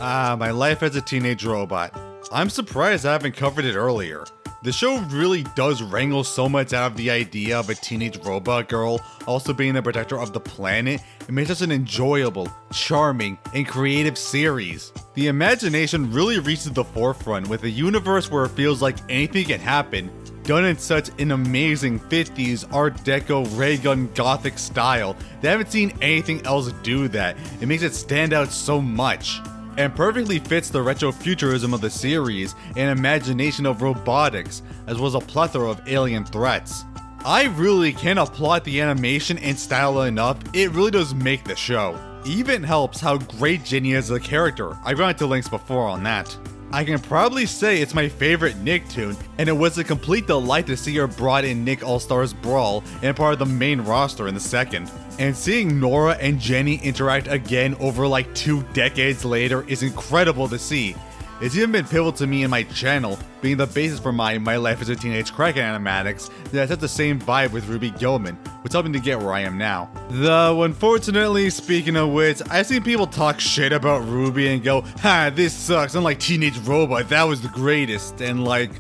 My life as a teenage robot. I'm surprised I haven't covered it earlier. The show really does wrangle so much out of the idea of a teenage robot girl also being the protector of the planet. It makes us an enjoyable, charming, and creative series. The imagination really reaches the forefront with a universe where it feels like anything can happen, done in such an amazing 50s Art Deco ray gun gothic style that I haven't seen anything else do that. It makes it stand out so much, and perfectly fits the retrofuturism of the series and imagination of robotics, as well as a plethora of alien threats. I really can't applaud the animation and style enough. It really does make the show. Even helps how great Jenny is as a character. I've gone into links before on that. I can probably say it's my favorite Nicktoon, and it was a complete delight to see her brought in Nick All-Stars Brawl and part of the main roster in the second. And seeing Nora and Jenny interact again over like 2 decades later is incredible to see. It's even been pivotal to me and my channel, being the basis for my life as a teenage Kraken animatics that has the same vibe with Ruby Gilman, which helped me to get where I am now. Though, unfortunately, speaking of which, I've seen people talk shit about Ruby and go, "Ha, this sucks, unlike Teenage Robot, that was the greatest," and like,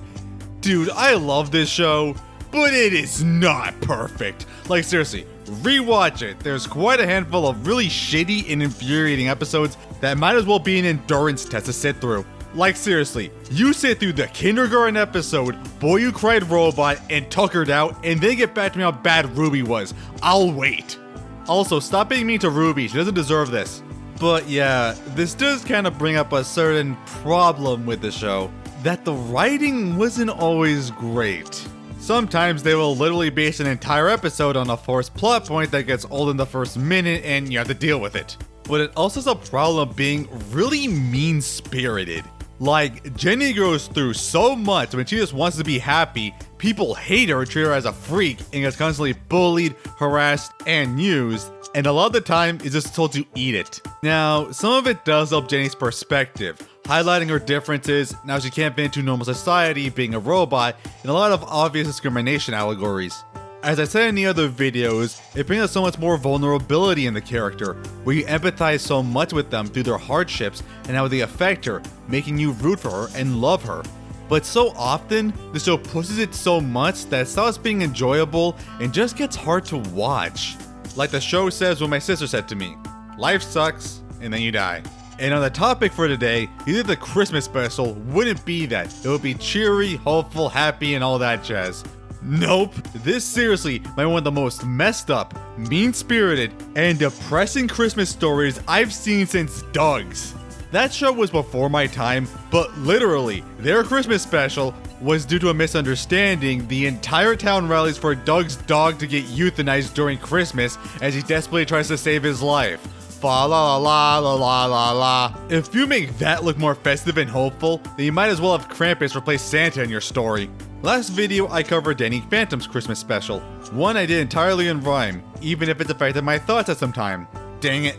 dude, I love this show, but it is not perfect. Like, seriously, rewatch it. There's quite a handful of really shitty and infuriating episodes that might as well be an endurance test to sit through. Like, seriously, you sit through the kindergarten episode, Boy You Cried Robot, and Tuckered Out, and then get back to me how bad Ruby was. I'll wait. Also, stop being mean to Ruby, she doesn't deserve this. But yeah, this does kind of bring up a certain problem with the show, that the writing wasn't always great. Sometimes they will literally base an entire episode on a forced plot point that gets old in the first minute and you have to deal with it. But it also has a problem of being really mean-spirited. Like, Jenny goes through so much when she just wants to be happy, people hate her and treat her as a freak and gets constantly bullied, harassed, and used, and a lot of the time is just told to eat it. Now, some of it does help Jenny's perspective, highlighting her differences, now she can't fit into normal society being a robot, and a lot of obvious discrimination allegories. As I said in the other videos, it brings us so much more vulnerability in the character, where you empathize so much with them through their hardships and how they affect her, making you root for her and love her. But so often, the show pushes it so much that it stops being enjoyable and just gets hard to watch. Like the show says what my sister said to me, life sucks and then you die. And on the topic for today, either the Christmas special wouldn't be that. It would be cheery, hopeful, happy, and all that jazz. Nope, this seriously might be one of the most messed up, mean-spirited, and depressing Christmas stories I've seen since Doug's. That show was before my time, but literally, their Christmas special was due to a misunderstanding. The entire town rallies for Doug's dog to get euthanized during Christmas as he desperately tries to save his life. Fa la la la la la la. If you make that look more festive and hopeful, then you might as well have Krampus replace Santa in your story. Last video I covered Danny Phantom's Christmas special. One I did entirely in rhyme, even if it affected my thoughts at some time. Dang it.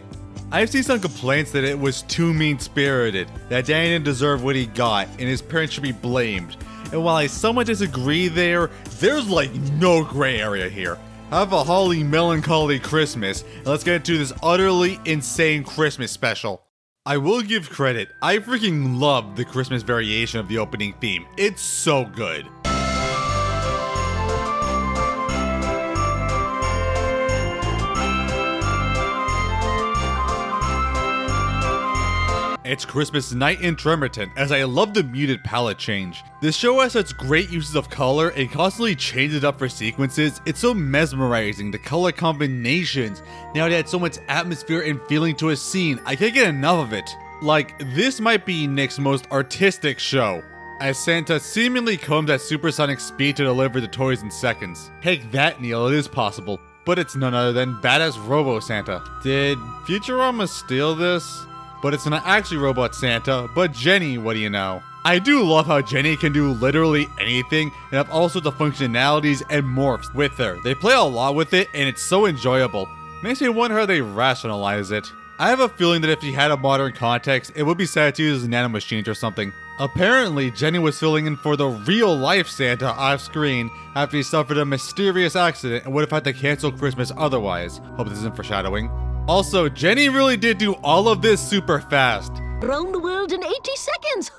I've seen some complaints that it was too mean-spirited, that Danny didn't deserve what he got, and his parents should be blamed. And while I somewhat disagree there's like no gray area here. Have a holly melancholy Christmas, and let's get into this utterly insane Christmas special. I will give credit, I freaking love the Christmas variation of the opening theme. It's so good. It's Christmas night in Tremerton, as I love the muted palette change. This show has such great uses of color and constantly changes it up for sequences. It's so mesmerizing, the color combinations. Now it adds so much atmosphere and feeling to a scene, I can't get enough of it. Like, this might be Nick's most artistic show, as Santa seemingly comes at supersonic speed to deliver the toys in seconds. Take that, Neil, it is possible. But it's none other than badass Robo-santa. Did Futurama steal this? But it's not actually Robot Santa, but Jenny, what do you know? I do love how Jenny can do literally anything and have all sorts of functionalities and morphs with her. They play a lot with it and it's so enjoyable. Makes me wonder how they rationalize it. I have a feeling that if she had a modern context, it would be sad to use nanomachines or something. Apparently, Jenny was filling in for the real-life Santa off-screen after he suffered a mysterious accident and would have had to cancel Christmas otherwise. Hope this isn't foreshadowing. Also, Jenny really did do all of this super fast. Around the world in 80 seconds.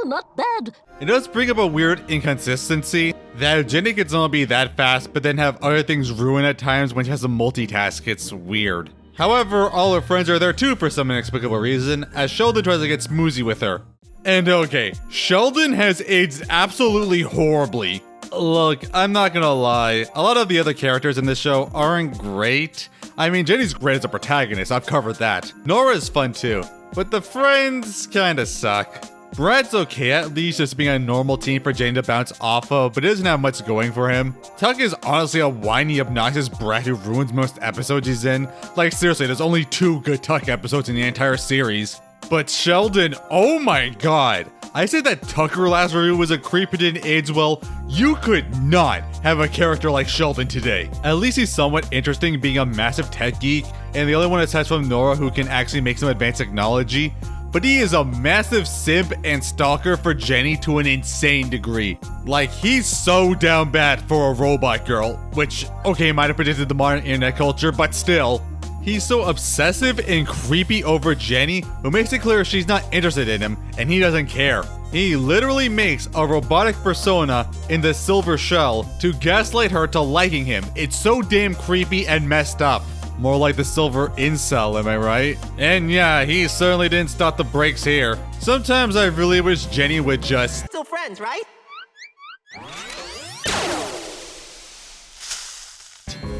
Not bad. It does bring up a weird inconsistency that Jenny can only be that fast, but then have other things ruin at times when she has to multitask. It's weird. However, all her friends are there too for some inexplicable reason, as Sheldon tries to get smoozy with her. And okay, Sheldon has aged absolutely horribly. Look, I'm not gonna lie, a lot of the other characters in this show aren't great. I mean, Jenny's great as a protagonist, I've covered that. Nora's fun too, but the friends kinda suck. Brad's okay at least, just being a normal teen for Jenny to bounce off of, but it doesn't have much going for him. Tuck is honestly a whiny, obnoxious brat who ruins most episodes he's in. Like seriously, there's only 2 good Tuck episodes in the entire series. But Sheldon, oh my god. I said that Tucker last review was a creep who didn't age well. You could not have a character like Sheldon today. At least he's somewhat interesting being a massive tech geek, and the only one aside from Nora who can actually make some advanced technology. But he is a massive simp and stalker for Jenny to an insane degree. Like, he's so down bad for a robot girl, which, okay, might have predicted the modern internet culture, but still. He's so obsessive and creepy over Jenny, who makes it clear she's not interested in him, and he doesn't care. He literally makes a robotic persona in the silver shell to gaslight her to liking him. It's so damn creepy and messed up. More like the silver incel, am I right? And yeah, he certainly didn't stop the brakes here. Sometimes I really wish Jenny would just... Still friends, right?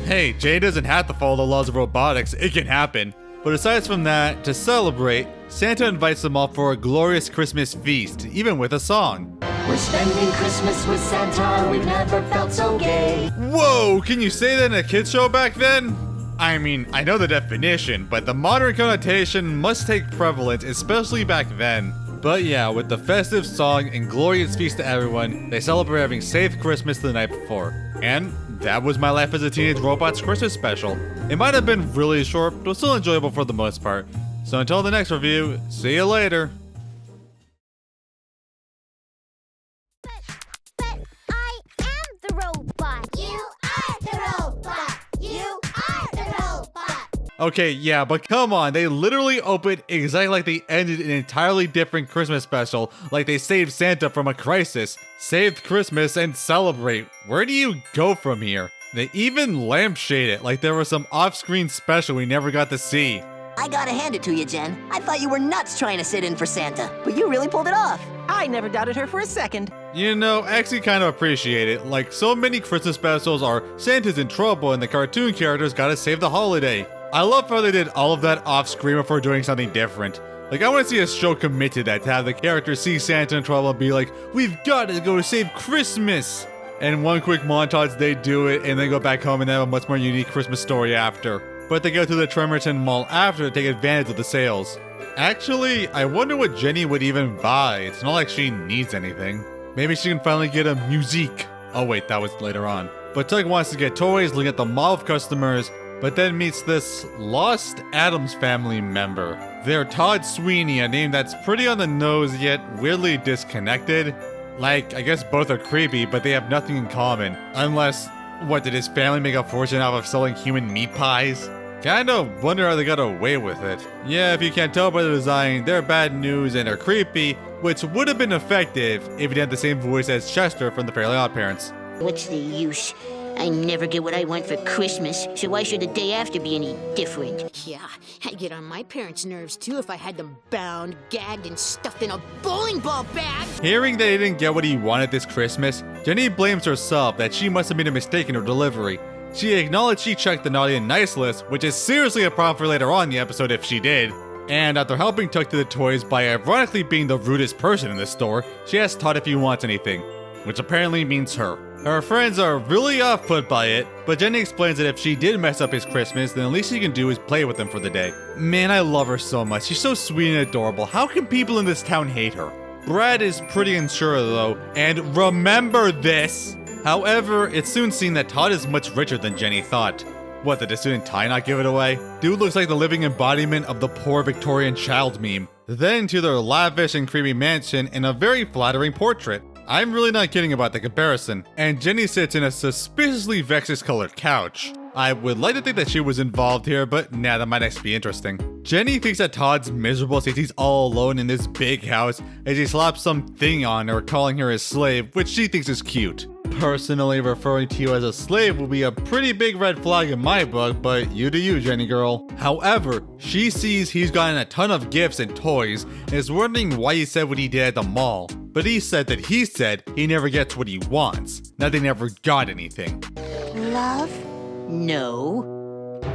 Hey, Jenny doesn't have to follow the laws of robotics, it can happen. But aside from that, to celebrate, Santa invites them all for a glorious Christmas feast, even with a song. We're spending Christmas with Santa, we've never felt so gay. Whoa, can you say that in a kid's show back then? I mean, I know the definition, but the modern connotation must take prevalence, especially back then. But yeah, with the festive song and glorious feast to everyone, they celebrate having safe Christmas the night before. And that was my life as a teenage robot's Christmas special. It might have been really short, but still enjoyable for the most part. So until the next review, see you later. But I am the robot. You are the robot. You are the robot. Okay, yeah, but come on, they literally opened exactly like they ended an entirely different Christmas special, like they saved Santa from a crisis, saved Christmas, and celebrate. Where do you go from here? They even lampshade it like there was some off-screen special we never got to see. I gotta hand it to you, Jen. I thought you were nuts trying to sit in for Santa, but you really pulled it off. I never doubted her for a second. You know, I actually kind of appreciate it. Like, so many Christmas specials are Santa's in trouble and the cartoon characters gotta save the holiday. I love how they did all of that off-screen before doing something different. Like, I want to see a show commit to that, to have the characters see Santa in trouble and be like, we've got to go to save Christmas! And one quick montage, they do it, and then go back home and have a much more unique Christmas story after. But they go to the Tremerton Mall after to take advantage of the sales. Actually, I wonder what Jenny would even buy. It's not like she needs anything. Maybe she can finally get a musique. Oh wait, that was later on. But Tug wants to get toys, looking at the mall of customers, but then meets this lost Addams Family member. They're Todd Sweeney, a name that's pretty on the nose yet weirdly disconnected. Like, I guess both are creepy, but they have nothing in common. Unless, what, did his family make a fortune off of selling human meat pies? Kinda wonder how they got away with it. Yeah, if you can't tell by the design, they're bad news and are creepy, which would have been effective if he had the same voice as Chester from the Fairly OddParents. What's the use? I never get what I want for Christmas, so why should the day after be any different? Yeah, I'd get on my parents' nerves too if I had them bound, gagged, and stuffed in a bowling ball bag! Hearing that he didn't get what he wanted this Christmas, Jenny blames herself that she must have made a mistake in her delivery. She acknowledged she checked the naughty and nice list, which is seriously a problem for later on in the episode if she did. And after helping Tuck to the toys by ironically being the rudest person in the store, she asks Todd if he wants anything, which apparently means her. Her friends are really off-put by it, but Jenny explains that if she did mess up his Christmas, then the least she can do is play with him for the day. Man, I love her so much. She's so sweet and adorable. How can people in this town hate her? Brad is pretty unsure though, and remember this! However, it's soon seen that Todd is much richer than Jenny thought. What, did the student tie not give it away? Dude looks like the living embodiment of the poor Victorian child meme. Then to their lavish and creepy mansion and a very flattering portrait. I'm really not kidding about the comparison. And Jenny sits in a suspiciously Vexus colored couch. I would like to think that she was involved here, but nah, that might actually be interesting. Jenny thinks that Todd's miserable since he's all alone in this big house as he slaps something on her, calling her his slave, which she thinks is cute. Personally, referring to you as a slave will be a pretty big red flag in my book, but you do you, Jenny girl. However, she sees he's gotten a ton of gifts and toys and is wondering why he said what he did at the mall. But he said he never gets what he wants. Now they never got anything. Love? No.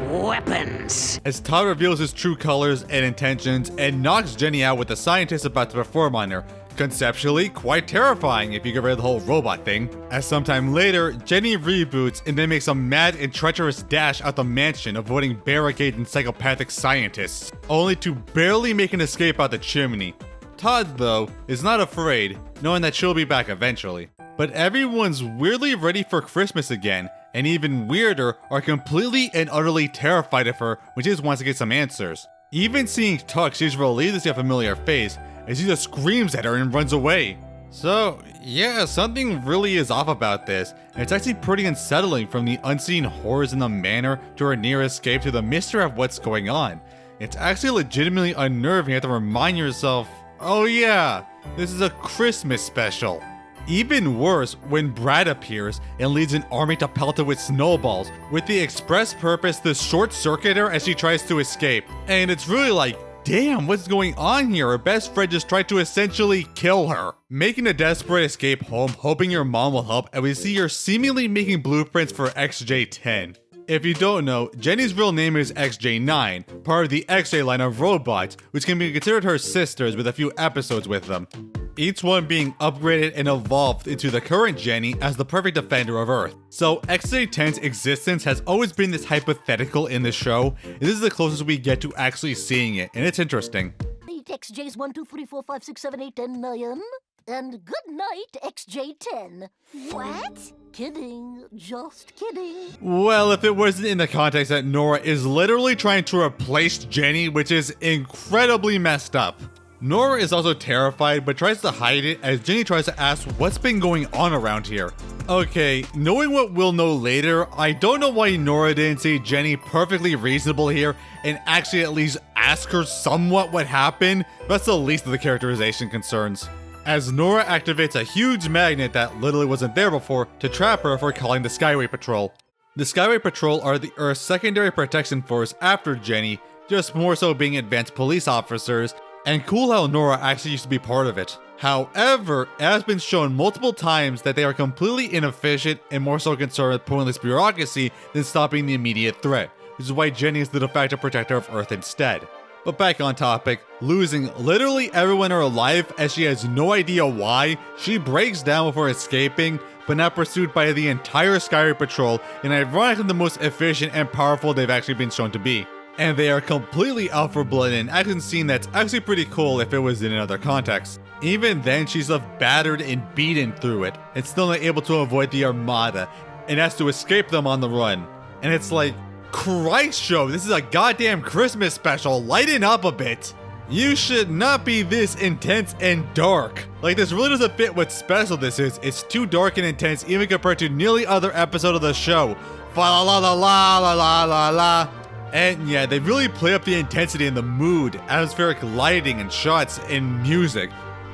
Weapons. As Todd reveals his true colors and intentions and knocks Jenny out with the scientist about to perform on her. Conceptually, quite terrifying if you get rid of the whole robot thing. As sometime later, Jenny reboots and then makes a mad and treacherous dash out the mansion, avoiding barricades and psychopathic scientists, only to barely make an escape out the chimney. Todd, though, is not afraid, knowing that she'll be back eventually. But everyone's weirdly ready for Christmas again, and even weirder, are completely and utterly terrified of her when she just wants to get some answers. Even seeing Tuck, she's relieved to see a familiar face, as he just screams at her and runs away. So, yeah, something really is off about this, and it's actually pretty unsettling, from the unseen horrors in the manor to her near escape to the mystery of what's going on. It's actually legitimately unnerving. You have to remind yourself, oh yeah, this is a Christmas special. Even worse, when Brad appears and leads an army to pelt her with snowballs, with the express purpose to short-circuit her as she tries to escape. And it's really like, damn, what's going on here? Her best friend just tried to essentially kill her. Making a desperate escape home, hoping your mom will help, and we see her seemingly making blueprints for XJ10. If you don't know, Jenny's real name is XJ9, part of the XJ line of robots, which can be considered her sisters with a few episodes with them. Each one being upgraded and evolved into the current Jenny as the perfect defender of Earth. So XJ10's existence has always been this hypothetical in the show, and this is the closest we get to actually seeing it, and it's interesting. 8 XJs 1, 2, 3, 4, 5, 6, 7, 8, 10, 9. And good night, XJ10. What? Kidding, just kidding. Well, if it wasn't in the context that Nora is literally trying to replace Jenny, which is incredibly messed up. Nora is also terrified, but tries to hide it as Jenny tries to ask what's been going on around here. Okay, knowing what we'll know later, I don't know why Nora didn't see Jenny perfectly reasonable here and actually at least ask her somewhat what happened. That's the least of the characterization concerns. As Nora activates a huge magnet that literally wasn't there before to trap her for calling the Skyway Patrol. The Skyway Patrol are the Earth's secondary protection force after Jenny, just more so being advanced police officers, and cool how Nora actually used to be part of it. However, it has been shown multiple times that they are completely inefficient and more so concerned with pointless bureaucracy than stopping the immediate threat, which is why Jenny is the de facto protector of Earth instead. But back on topic, losing literally everyone in her life as she has no idea why, she breaks down before escaping, but now pursued by the entire Skyway Patrol, and ironically the most efficient and powerful they've actually been shown to be. And they are completely out for blood in an action scene that's actually pretty cool if it was in another context. Even then, she's left battered and beaten through it, and still not able to avoid the Armada, and has to escape them on the run. And it's like, Christ show, this is a goddamn Christmas special, lighten up a bit. You should not be this intense and dark. Like, this really doesn't fit what special this is. It's too dark and intense even compared to nearly other episodes of the show. Fa la la la la la la la la. And yeah, they really play up the intensity and the mood, atmospheric lighting and shots and music.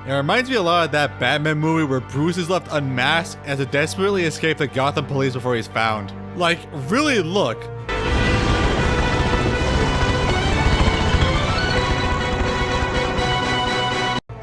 It reminds me a lot of that Batman movie where Bruce is left unmasked as to desperately escape the Gotham police before he's found. Like, really look.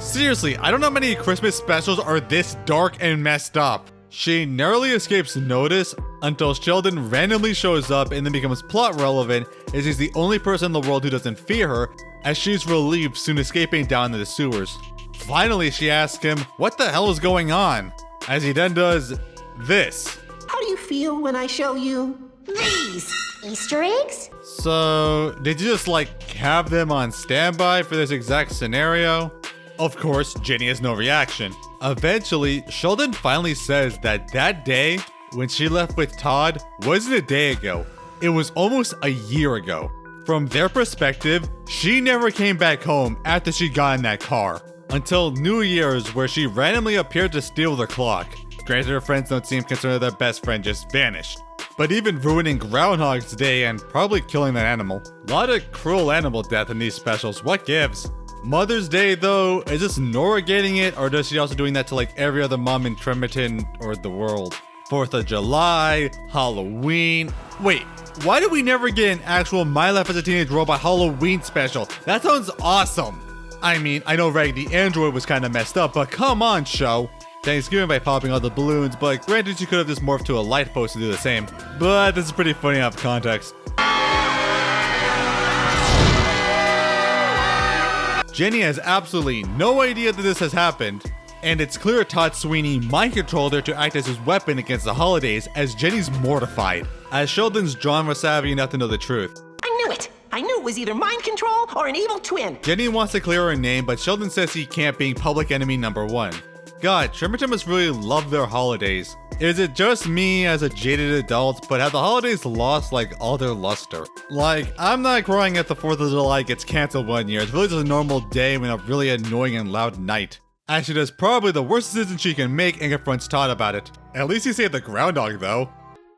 Seriously, I don't know how many Christmas specials are this dark and messed up. She narrowly escapes notice until Sheldon randomly shows up and then becomes plot relevant, as he's the only person in the world who doesn't fear her, as she's relieved soon escaping down into the sewers. Finally, she asks him what the hell is going on, as he then does this. How do you feel when I show you these? Easter eggs? So, did you just like have them on standby for this exact scenario? Of course, Jenny has no reaction. Eventually, Sheldon finally says that day, when she left with Todd, wasn't a day ago. It was almost a year ago. From their perspective, she never came back home after she got in that car. Until New Year's, where she randomly appeared to steal the clock. Granted, her friends don't seem concerned that their best friend just vanished. but even ruining Groundhog's Day and probably killing that animal. A lot of cruel animal death in these specials, what gives? Mother's Day though, is this Nora getting it, or does she also doing that to like every other mom in Tremerton or the world? 4th of July, Halloween. Wait, why did we never get an actual My Life as a Teenage Robot Halloween special? That sounds awesome. I mean, I know Raggedy Android was kind of messed up, but come on, show. Thanksgiving by popping all the balloons, but granted she could have just morphed to a light post to do the same. But this is pretty funny out of context. Jenny has absolutely no idea that this has happened, and it's clear Todd Sweeney mind-controlled her to act as his weapon against the holidays, as Jenny's mortified, as Sheldon's genre savvy enough to know the truth. I knew it! I knew it was either mind control or an evil twin. Jenny wants to clear her name, but Sheldon says he can't, being public enemy number 1. God, Tremerton must really love their holidays. Is it just me as a jaded adult, but have the holidays lost like all their luster? Like, I'm not crying at the 4th of July gets cancelled one year. It's really just a normal day when a really annoying and loud night. As she does probably the worst decision she can make and confronts Todd about it. At least he saved the groundhog though.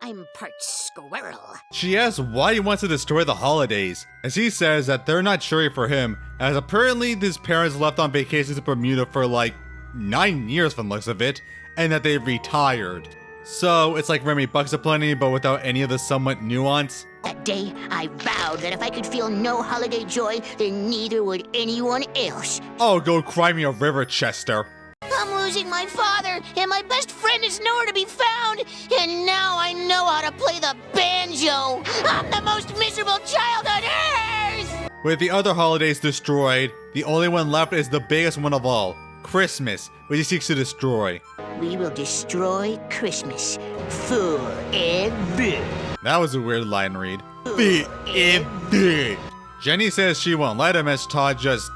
I'm part squirrel. She asks why he wants to destroy the holidays, as he says that they're not cheery for him, as apparently his parents left on vacation to Bermuda for like 9 years from the looks of it, and that they retired. So it's like Remy Bucks Aplenty, but without any of the somewhat nuance. That day, I vowed that if I could feel no holiday joy, then neither would anyone else. Oh, go cry me a river, Chester. I'm losing my father, and my best friend is nowhere to be found, and now I know how to play the banjo. I'm the most miserable child on earth! With the other holidays destroyed, the only one left is the biggest one of all, Christmas, which he seeks to destroy. We will destroy Christmas forever. That was a weird line read. Forever. Jenny says she won't let him, as Todd just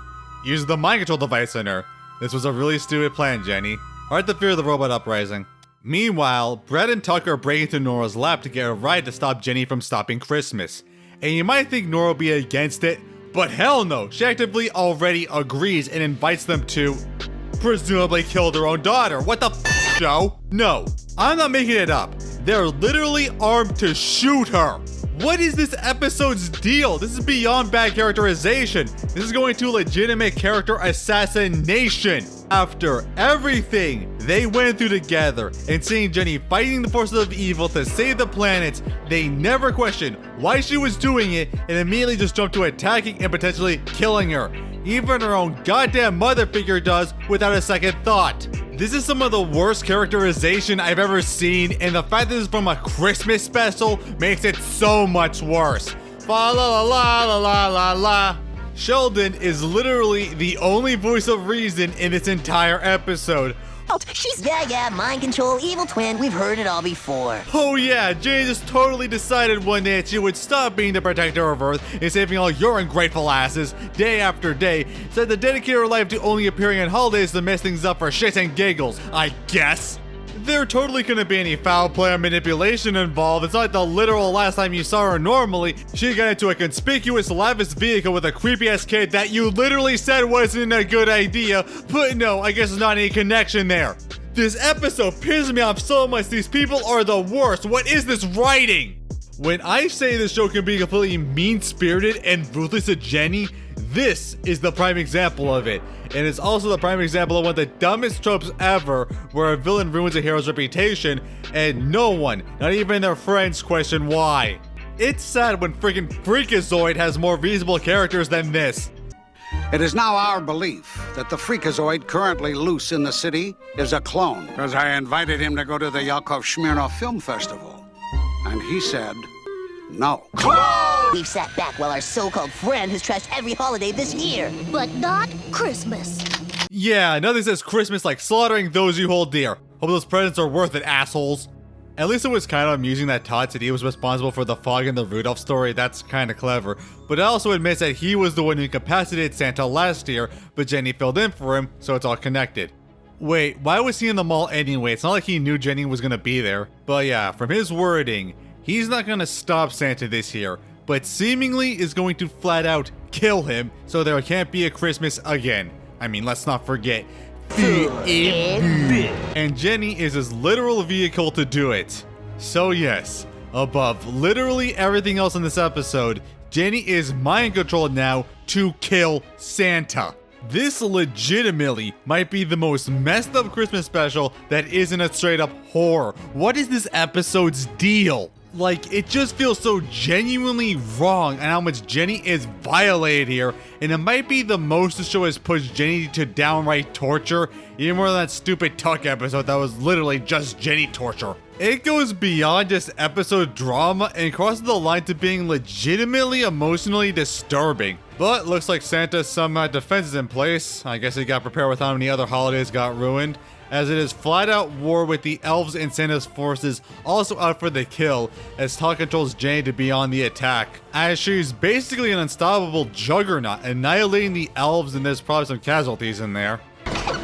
used the mind control device on her. This was a really stupid plan, Jenny. Hard to fear the robot uprising. Meanwhile, Brett and Tucker break into Nora's lab to get a ride to stop Jenny from stopping Christmas. And you might think Nora will be against it, but hell no, she actively already agrees and invites them to presumably kill their own daughter. What the f, Joe? No, I'm not making it up. They're literally armed to shoot her. What is this episode's deal? This is beyond bad characterization. This is going to legitimate character assassination. After everything they went through together and seeing Jenny fighting the forces of evil to save the planet, they never questioned why she was doing it and immediately just jumped to attacking and potentially killing her. Even her own goddamn mother figure does without a second thought. This is some of the worst characterization I've ever seen, and the fact that this is from a Christmas special makes it so much worse. Fa la la la la la la la. Sheldon is literally the only voice of reason in this entire episode. She's yeah, mind control, evil twin. We've heard it all before. Oh yeah, Jenny just totally decided one day that she would stop being the protector of Earth and saving all your ungrateful asses day after day, said to dedicate her life to only appearing on holidays to mess things up for shits and giggles, I guess. There totally couldn't be any foul play or manipulation involved. It's not like the literal last time you saw her normally. She got into a conspicuous lavish vehicle with a creepy ass kid that you literally said wasn't a good idea, but no, I guess there's not any connection there. This episode pisses me off so much. These people are the worst. What is this writing? When I say this show can be completely mean-spirited and ruthless to Jenny, this is the prime example of it. And it's also the prime example of one of the dumbest tropes ever, where a villain ruins a hero's reputation and no one, not even their friends, question why. It's sad when freaking Freakazoid has more reasonable characters than this. It is now our belief that the Freakazoid currently loose in the city is a clone, because I invited him to go to the Yakov Smirnoff Film Festival. And he said, no. We've sat back while our so-called friend has trashed every holiday this year. But not Christmas. Yeah, nothing says Christmas like slaughtering those you hold dear. Hope those presents are worth it, assholes. At least it was kind of amusing that Todd said he was responsible for the Fog and the Rudolph story. That's kind of clever. But it also admits that he was the one who incapacitated Santa last year, but Jenny filled in for him, so it's all connected. Wait, why was he in the mall anyway? It's not like he knew Jenny was gonna be there. But yeah, from his wording, he's not gonna stop Santa this year, but seemingly is going to flat out kill him so there can't be a Christmas again. I mean, let's not forget, and Jenny is his literal vehicle to do it. So yes, Above literally everything else in this episode, Jenny is mind controlled now to kill Santa. This legitimately might be the most messed up Christmas special that isn't a straight up horror. What is this episode's deal? Like, it just feels so genuinely wrong and how much Jenny is violated here, and it might be the most the show has pushed Jenny to downright torture, even more than that stupid Tuck episode that was literally just Jenny torture. It goes beyond just episode drama and crosses the line to being legitimately emotionally disturbing. But looks like Santa somehow had defenses in place. I guess he got prepared with how many other holidays got ruined, as it is flat out war with the elves and Santa's forces also out for the kill, as Todd controls Jenny to be on the attack, as she's basically an unstoppable juggernaut, annihilating the elves, and there's probably some casualties in there. Thank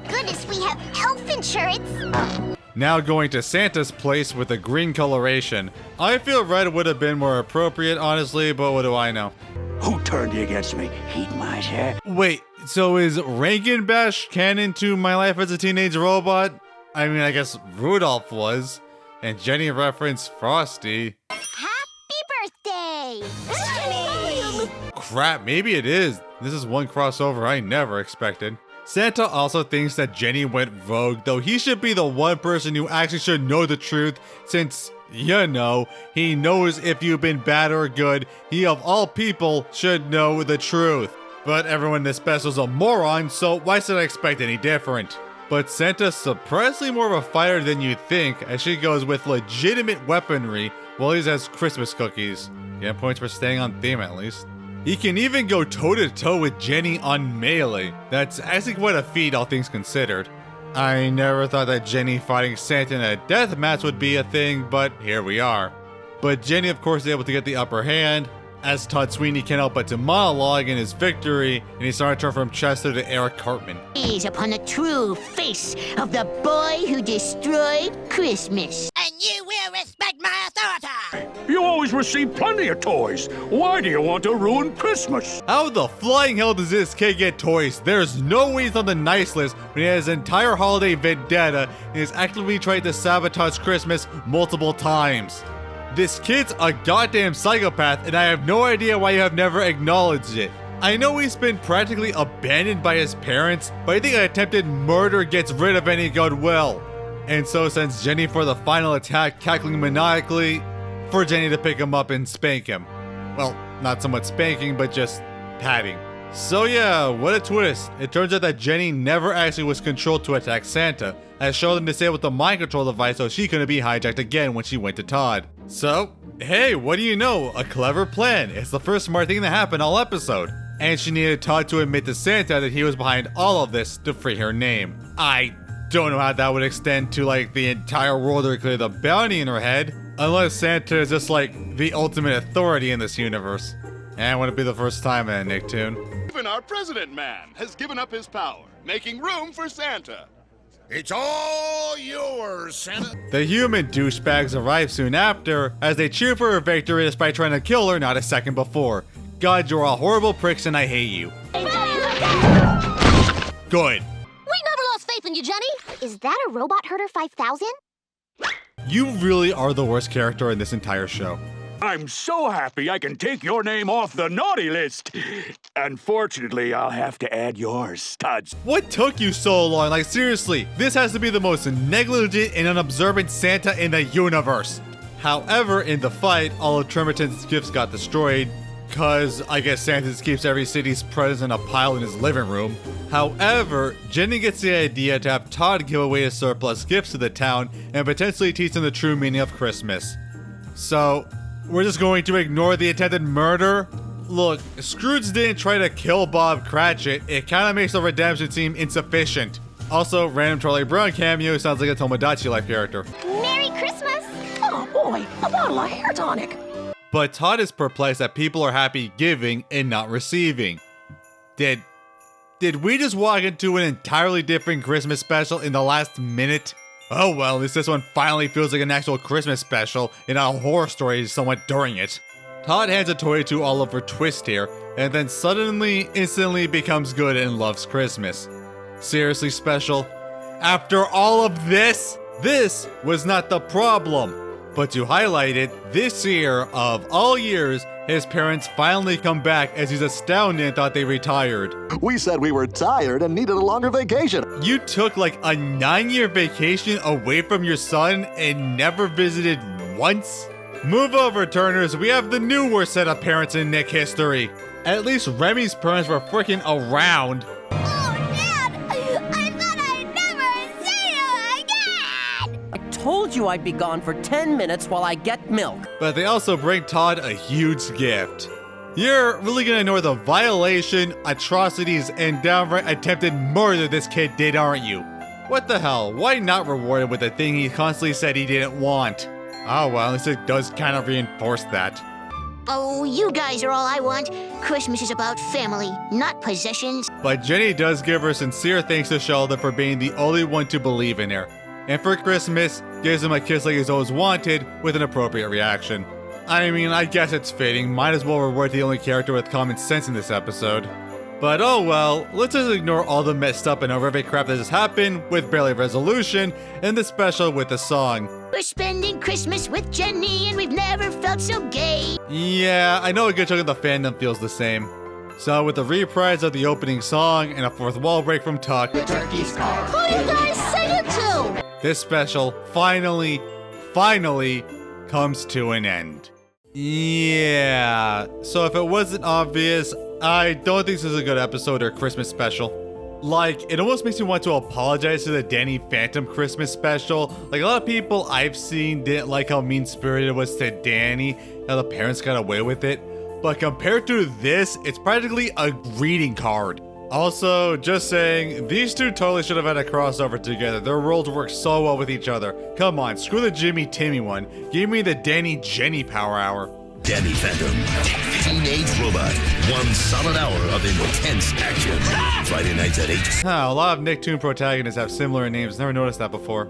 goodness we have elf insurance. Now going to Santa's place with a green coloration. I feel red would have been more appropriate, honestly, but what do I know? Who turned you against me? Heat miser. Wait, so is Rankin Bash canon to My Life as a Teenage Robot? I mean, I guess Rudolph was, and Jenny referenced Frosty. Happy birthday, Jenny! Crap, maybe it is. This is one crossover I never expected. Santa also thinks that Jenny went rogue, though he should be the one person who actually should know the truth, since, you know, he knows if you've been bad or good. He of all people should know the truth. But everyone in this special is a moron, so why should I expect any different? But Santa's surprisingly more of a fighter than you'd think, as she goes with legitimate weaponry while he has Christmas cookies. Yeah, points for staying on theme at least. He can even go toe-to-toe with Jenny on melee. That's actually quite a feat, all things considered. I never thought that Jenny fighting Santa in a death match would be a thing, but here we are. But Jenny, of course, is able to get the upper hand, as Todd Sweeney can't help but to monologue in his victory, and he's starting to turn from Chester to Eric Cartman. Gaze upon the true face of the boy who destroyed Christmas. And you will respect my authority! You always receive plenty of toys. Why do you want to ruin Christmas? How the flying hell does this kid get toys? There's no way he's on the nice list when he has his entire holiday vendetta and is actively trying to sabotage Christmas multiple times. This kid's a goddamn psychopath, and I have no idea why you have never acknowledged it. I know he's been practically abandoned by his parents, but I think an attempted murder gets rid of any goodwill. And so sends Jenny for the final attack, cackling maniacally for Jenny to pick him up and spank him. Well, not so much spanking, but just patting. So yeah, what a twist. It turns out that Jenny never actually was controlled to attack Santa, as Sheldon disabled the mind control device so she couldn't be hijacked again when she went to Todd. So, hey, what do you know? A clever plan. It's the first smart thing to happen all episode. And she needed Todd to admit to Santa that he was behind all of this to free her name. I don't know how that would extend to like the entire world or clear the bounty in her head, unless Santa is just like the ultimate authority in this universe. And wouldn't be the first time in Nicktoon. Even our president man has given up his power, making room for Santa. It's all yours, Santa. The human douchebags arrive soon after, as they cheer for her victory despite trying to kill her not a second before. God, you're all horrible pricks and I hate you. Good. We never lost faith in you, Jenny. Is that a Robot Herder 5000? You really are the worst character in this entire show. I'm so happy I can take your name off the naughty list. Unfortunately, I'll have to add yours, studs. What took you so long? Like, seriously, this has to be the most negligent and unobservant Santa in the universe. However, in the fight, all of Tremerton's gifts got destroyed, cause I guess Santa keeps every city's presents in a pile in his living room. However, Jenny gets the idea to have Todd give away his surplus gifts to the town and potentially teach them the true meaning of Christmas. So, we're just going to ignore the attempted murder? Look, Scrooge didn't try to kill Bob Cratchit. It kinda makes the redemption seem insufficient. Also, random Charlie Brown cameo sounds like a Tomodachi-like character. Merry Christmas! Oh boy, a bottle of hair tonic. But Todd is perplexed that people are happy giving and not receiving. Did we just walk into an entirely different Christmas special in the last minute? Oh well, at least this one finally feels like an actual Christmas special and not a horror story somewhat during it. Todd hands a toy to Oliver Twist here, and then suddenly, instantly becomes good and loves Christmas. Seriously special? After all of this? This was not the problem. But to highlight it, this year, of all years, his parents finally come back as he's astounded and thought they retired. We said we were tired and needed a longer vacation. You took like a 9-year vacation away from your son and never visited once? Move over, Turners, we have the new worst set of parents in Nick history. At least Remy's parents were freaking around. Told you I'd be gone for 10 minutes while I get milk. But they also bring Todd a huge gift. You're really gonna ignore the violation, atrocities, and downright attempted murder this kid did, aren't you? What the hell, why not reward him with the thing he constantly said he didn't want? Oh well, at least it does kind of reinforce that. Oh, you guys are all I want. Christmas is about family, not possessions. But Jenny does give her sincere thanks to Sheldon for being the only one to believe in her. And for Christmas, gives him a kiss like he's always wanted, with an appropriate reaction. I mean, I guess it's fitting, might as well reward the only character with common sense in this episode. But oh well, let's just ignore all the messed up and horrific crap that has happened, with barely resolution, and the special with the song. We're spending Christmas with Jenny and we've never felt so gay. Yeah, I know a good chunk of the fandom feels the same. So with the reprise of the opening song and a fourth wall break from Tuck, The turkey's car. Who you guys sing it to? this special finally comes to an end. Yeah, so if it wasn't obvious, I don't think this is a good episode or Christmas special. Like, it almost makes me want to apologize to the Danny Phantom Christmas special. Like, a lot of people I've seen didn't like how mean-spirited it was to Danny, how the parents got away with it. But compared to this, it's practically a greeting card. Also, just saying, these two totally should have had a crossover together. Their roles work so well with each other. Come on, screw the Jimmy Timmy one. Give me the Danny Jenny Power Hour. Danny Phantom, Teenage Robot. 1 solid hour of intense action. Friday nights at 8. A lot of Nicktoon protagonists have similar names. Never noticed that before.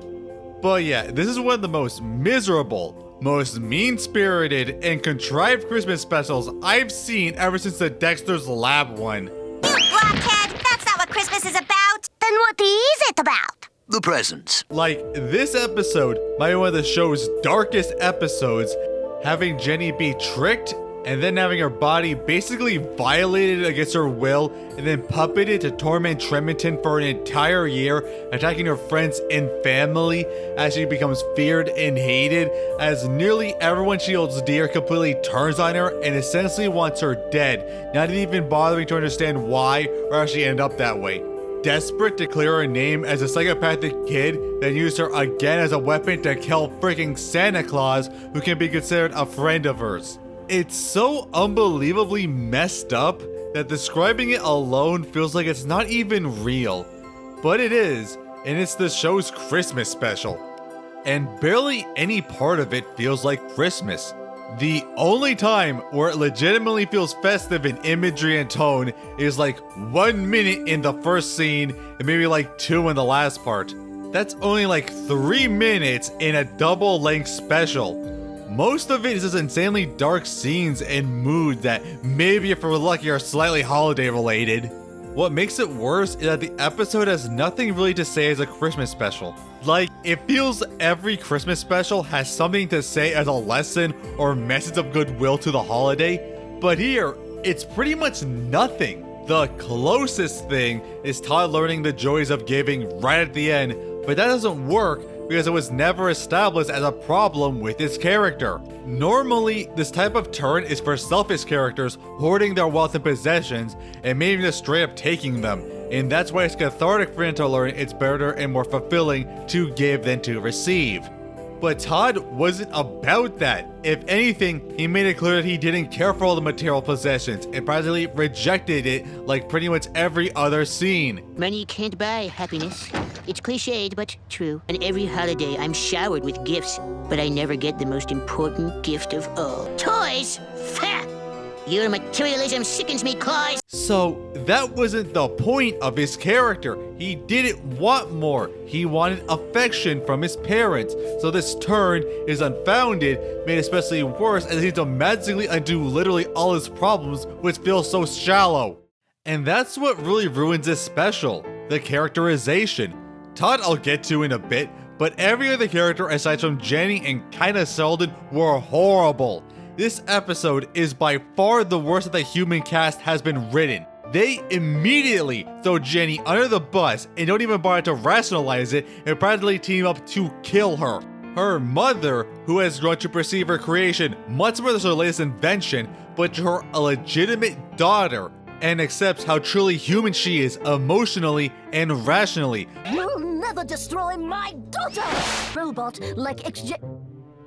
But yeah, this is one of the most miserable, most mean-spirited, and contrived Christmas specials I've seen ever since the Dexter's Lab one. Blockhead, that's not what Christmas is about. Then what is it about? The presents. Like, this episode might be one of the show's darkest episodes, having Jenny be tricked and then having her body basically violated against her will and then puppeted to torment Tremonton for an entire year, attacking her friends and family as she becomes feared and hated, as nearly everyone she holds dear completely turns on her and essentially wants her dead, not even bothering to understand why or how she ended up that way. Desperate to clear her name as a psychopathic kid, then used her again as a weapon to kill freaking Santa Claus, who can be considered a friend of hers. It's so unbelievably messed up that describing it alone feels like it's not even real. But it is, and it's the show's Christmas special. And barely any part of it feels like Christmas. The only time where it legitimately feels festive in imagery and tone is like 1 minute in the first scene and maybe like 2 in the last part. That's only like 3 minutes in a double-length special. Most of it is just insanely dark scenes and moods that maybe if we're lucky are slightly holiday related. What makes it worse is that the episode has nothing really to say as a Christmas special. Like, it feels every Christmas special has something to say as a lesson or message of goodwill to the holiday, but here, it's pretty much nothing. The closest thing is Todd learning the joys of giving right at the end, but that doesn't work because it was never established as a problem with his character. Normally, this type of turn is for selfish characters hoarding their wealth and possessions and maybe just straight up taking them, and that's why it's cathartic for him to learn it's better and more fulfilling to give than to receive. But Todd wasn't about that. If anything, he made it clear that he didn't care for all the material possessions and practically rejected it like pretty much every other scene. Money can't buy happiness. It's cliched, but true. And every holiday I'm showered with gifts, but I never get the most important gift of all. Toys? Fa! Your materialism sickens me, Claus! So, that wasn't the point of his character. He didn't want more. He wanted affection from his parents. So this turn is unfounded, made especially worse as he to magically undo literally all his problems, which feel so shallow. And that's what really ruins this special, the characterization. Todd I'll get to in a bit, but every other character aside from Jenny and kinda Sheldon were horrible. This episode is by far the worst that the human cast has been written. They immediately throw Jenny under the bus and don't even bother to rationalize it and practically team up to kill her. Her mother, who has grown to perceive her creation much more as her latest invention, but to her a legitimate daughter, and accepts how truly human she is emotionally and rationally. You'll never destroy my daughter! Robot like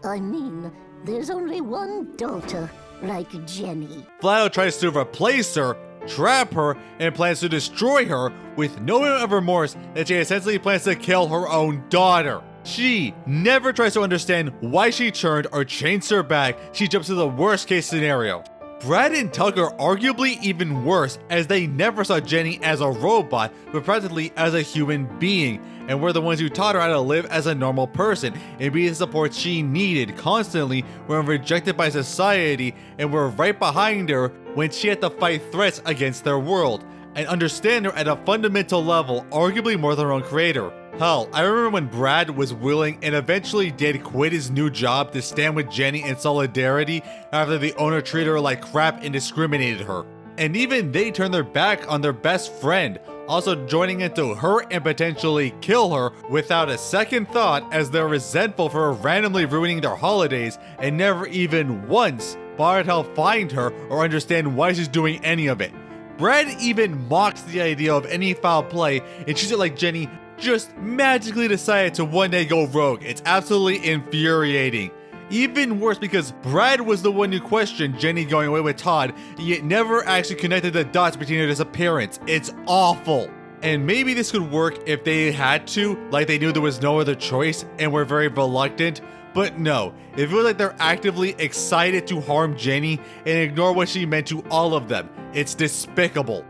I mean, there's only one daughter like Jenny. Flat out tries to replace her, trap her, and plans to destroy her with no amount of remorse that she essentially plans to kill her own daughter. She never tries to understand why she turned or changed her back. She jumps to the worst case scenario. Brad and Tucker are arguably even worse, as they never saw Jenny as a robot, but practically as a human being, and were the ones who taught her how to live as a normal person and be the support she needed constantly when rejected by society, and were right behind her when she had to fight threats against their world, and understand her at a fundamental level, arguably more than her own creator. Hell, I remember when Brad was willing and eventually did quit his new job to stand with Jenny in solidarity after the owner treated her like crap and discriminated her. And even they turned their back on their best friend, also joining into her and potentially kill her without a second thought, as they're resentful for her randomly ruining their holidays and never even once bothered to help find her or understand why she's doing any of it. Brad even mocks the idea of any foul play and treats it like Jenny just magically decided to one day go rogue. It's absolutely infuriating. Even worse because Brad was the one who questioned Jenny going away with Todd, yet never actually connected the dots between her disappearance. It's awful. And maybe this could work if they had to, like they knew there was no other choice and were very reluctant. But no, it feels like they're actively excited to harm Jenny and ignore what she meant to all of them. It's despicable.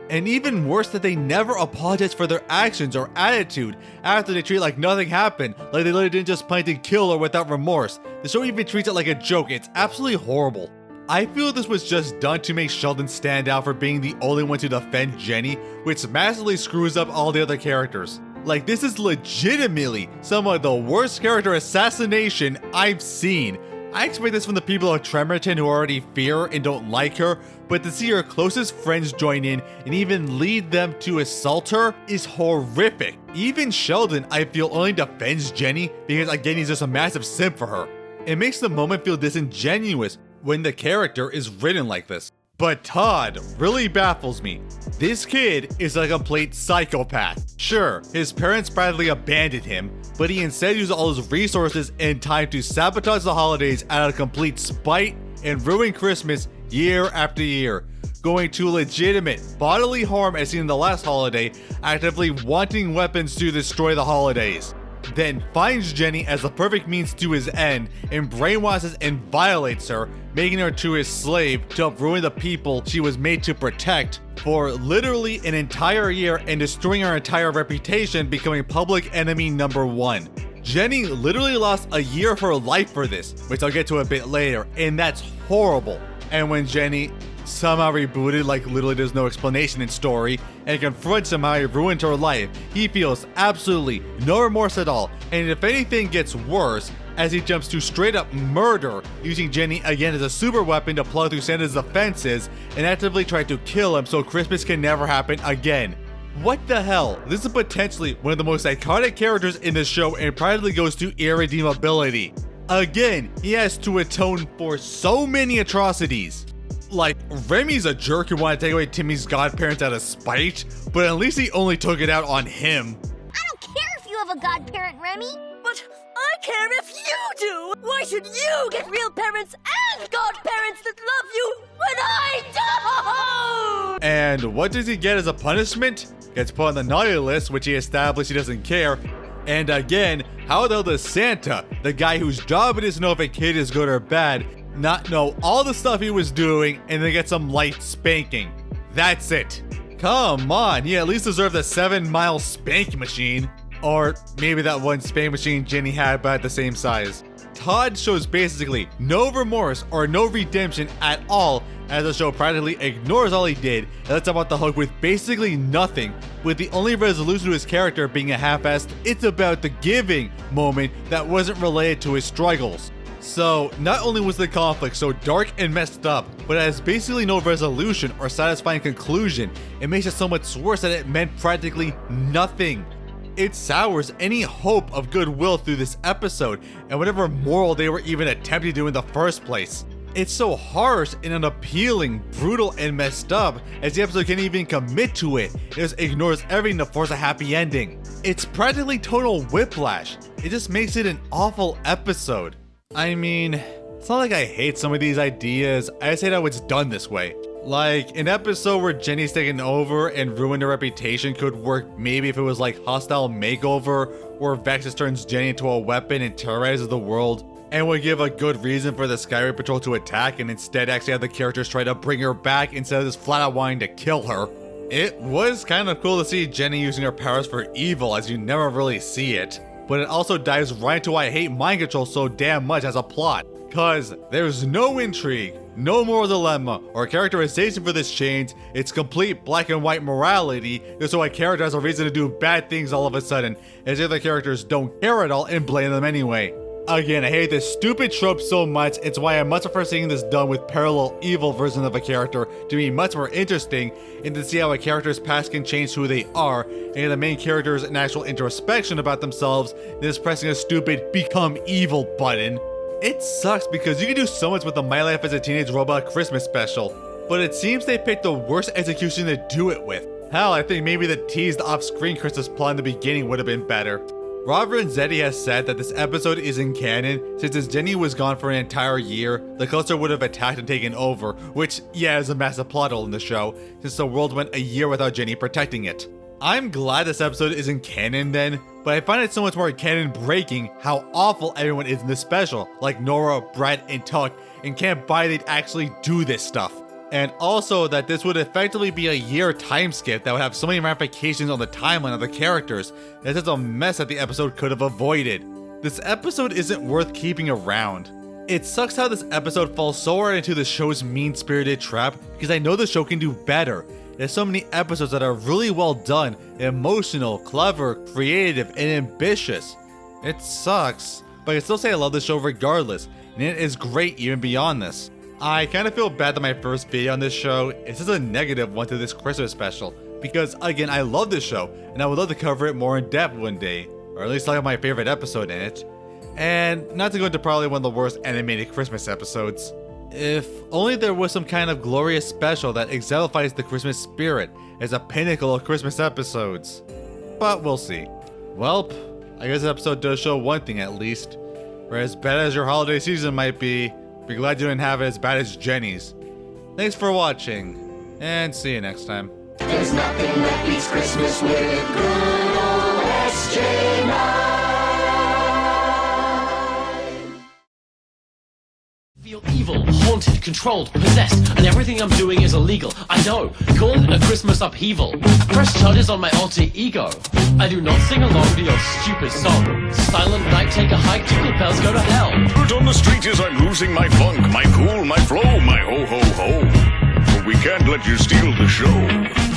And even worse that they never apologize for their actions or attitude after they treat it like nothing happened, like they literally didn't just plan to kill her without remorse. The show even treats it like a joke. It's absolutely horrible. I feel this was just done to make Sheldon stand out for being the only one to defend Jenny, which massively screws up all the other characters. Like, this is legitimately some of the worst character assassination I've seen. I expect this from the people of Tremerton who already fear and don't like her, but to see her closest friends join in and even lead them to assault her is horrific. Even Sheldon, I feel, only defends Jenny because again he's just a massive simp for her. It makes the moment feel disingenuous when the character is written like this. But Todd really baffles me. This kid is a complete psychopath. Sure, his parents practically abandoned him, but he instead used all his resources and time to sabotage the holidays out of complete spite and ruin Christmas year after year, going to legitimate bodily harm as seen in the last holiday, actively wanting weapons to destroy the holidays. Then finds Jenny as the perfect means to his end and brainwashes and violates her, making her to his slave to help ruin the people she was made to protect for literally an entire year and destroying her entire reputation, becoming public enemy number one. Jenny literally lost a year of her life for this, which I'll get to a bit later, and that's horrible. And when Jenny somehow rebooted, like literally there's no explanation in story, and confronts him how he ruined her life, he feels absolutely no remorse at all, and if anything gets worse, as he jumps to straight up murder, using Jenny again as a super weapon to plug through Santa's defenses and actively try to kill him so Christmas can never happen again. What the hell? This is potentially one of the most iconic characters in the show and practically goes to irredeemability. Again, he has to atone for so many atrocities. Like, Remy's a jerk who wanted to take away Timmy's godparents out of spite, but at least he only took it out on him. I don't care if you have a godparent, Remy. But I care if you do! Why should you get real parents and godparents that love you when I don't? And what does he get as a punishment? Gets put on the naughty list, which he established he doesn't care. And again, how the hell does Santa, the guy whose job it is to know if a kid is good or bad, not know all the stuff he was doing and then get some light spanking? That's it. Come on, he at least deserved a 7-mile spank machine. Or maybe that one spank machine Jenny had, but at the same size. Todd shows basically no remorse or no redemption at all, as the show practically ignores all he did and lets him off the hook with basically nothing with the only resolution to his character being a half-assed "it's about the giving" moment that wasn't related to his struggles. So, not only was the conflict so dark and messed up, but it has basically no resolution or satisfying conclusion. It makes it so much worse that it meant practically nothing. It sours any hope of goodwill through this episode, and whatever moral they were even attempting to do in the first place. It's so harsh and unappealing, brutal, and messed up, as the episode can't even commit to it. It just ignores everything to force a happy ending. It's practically total whiplash. It just makes it an awful episode. I mean, it's not like I hate some of these ideas, I just hate how it's done this way. Like, an episode where Jenny's taken over and ruined her reputation could work maybe if it was like Hostile Makeover, where Vexus turns Jenny into a weapon and terrorizes the world, and would give a good reason for the Skyway Patrol to attack and instead actually have the characters try to bring her back instead of just flat out wanting to kill her. It was kind of cool to see Jenny using her powers for evil, as you never really see it. But it also dives right into why I hate mind control so damn much as a plot. Cause there's no intrigue, no moral dilemma, or characterization for this change. It's complete black and white morality, just so a character has a reason to do bad things all of a sudden, as if the characters don't care at all and blame them anyway. Again, I hate this stupid trope so much, it's why I much prefer seeing this done with parallel evil versions of a character to be much more interesting, and to see how a character's past can change who they are, and give the main characters an actual introspection about themselves, than just pressing a stupid become evil button. It sucks because you can do so much with the My Life as a Teenage Robot Christmas special, but it seems they picked the worst execution to do it with. Hell, I think maybe the teased off-screen Christmas plot in the beginning would have been better. Rob Renzetti has said that this episode isn't canon, since as Jenny was gone for an entire year, the cluster would have attacked and taken over, which, yeah, is a massive plot hole in the show, since the world went a year without Jenny protecting it. I'm glad this episode isn't canon then, but I find it so much more canon breaking how awful everyone is in this special, like Nora, Brett, and Tuck, and can't buy they'd actually do this stuff. And also that this would effectively be a year time skip that would have so many ramifications on the timeline of the characters. That's just a mess that the episode could have avoided. This episode isn't worth keeping around. It sucks how this episode falls so hard into the show's mean-spirited trap, because I know the show can do better. There's so many episodes that are really well done, emotional, clever, creative, and ambitious. It sucks, but I can still say I love the show regardless, and it is great even beyond this. I kind of feel bad that my first video on this show is just a negative one to this Christmas special, because again, I love this show, and I would love to cover it more in depth one day, or at least talk about my favorite episode in it. And not to go into probably one of the worst animated Christmas episodes. If only there was some kind of glorious special that exemplifies the Christmas spirit as a pinnacle of Christmas episodes. But we'll see. Welp, I guess this episode does show one thing at least. For as bad as your holiday season might be glad you didn't have it as bad as Jenny's. Thanks for watching, and see you next time. There's nothing that beats Christmas with good old SJ9. Feel evil, haunted, controlled, possessed, and everything I'm doing is illegal. I know, call it a Christmas upheaval. Press charges on my alter ego. I do not sing along to your stupid song. Silent night, take a hike, jingle bells, go to hell. Out on the street as I'm losing my funk, my cool, my flow, my ho ho ho. But we can't let you steal the show.